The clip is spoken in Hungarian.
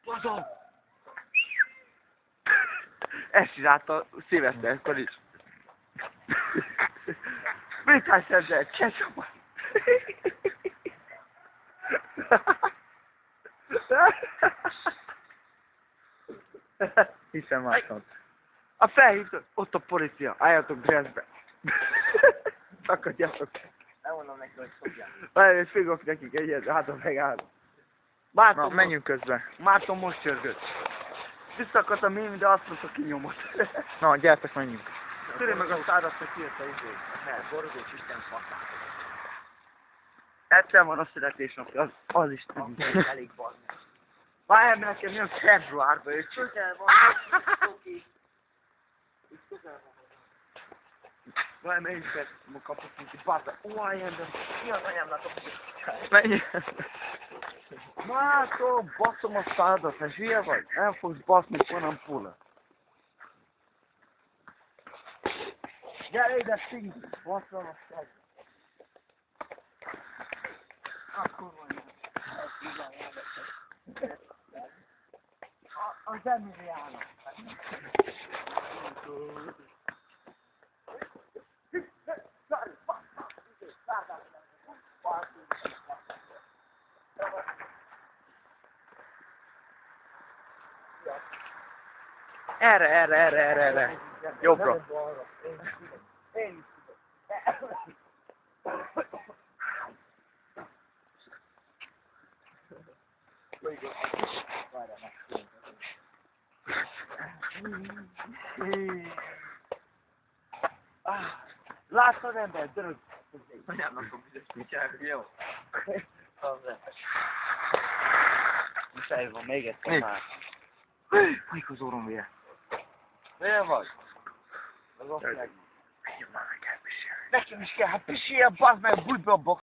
Bazom! Ezt csinálta szilveszterkor is. Mit hagysz el? Ketchupot! Hiszen másod. A felhívta, ott a policia, álljatok Brezbe. Szakadjatok. Elmondom neki, hogy szokják. Várj, figok nekik egyet, hát a megáll. Márton, Na, menjünk közbe. Márton most csörgött. Visszakadt a mém, de azt mondta kinyomott. Na, gyertek, menjünk. Törő meg a szárat, hogy kiért a izé. Mert Borodós Isten faszát. Egyszer van a születésnapja, az is tudom. Elég bazd. Várjál, mert nekem jön februárban, és Közel van, oké. várjál, mert én is kapok neki, bárta. Olyan, de Mi az anyámnak a Menjünk. Márton, baszom a szádat, mert hülye vagy? El fogsz baszni, honnan pula. Gyere ide, szígy! Basszom a szádat. Akkor van. Az Emiliano. Erre. Jobbra. Én Láttad ember, dörög. Anyámnak a bizonyos kutyák, jó? Most elvan, még egyszer Mi? már. Mik az orrom vére? Milyen vagy? Az Menjünk már, meg kell pisilni. Nekem is kell, hát pisiljen, bazd meg, bújj be a box.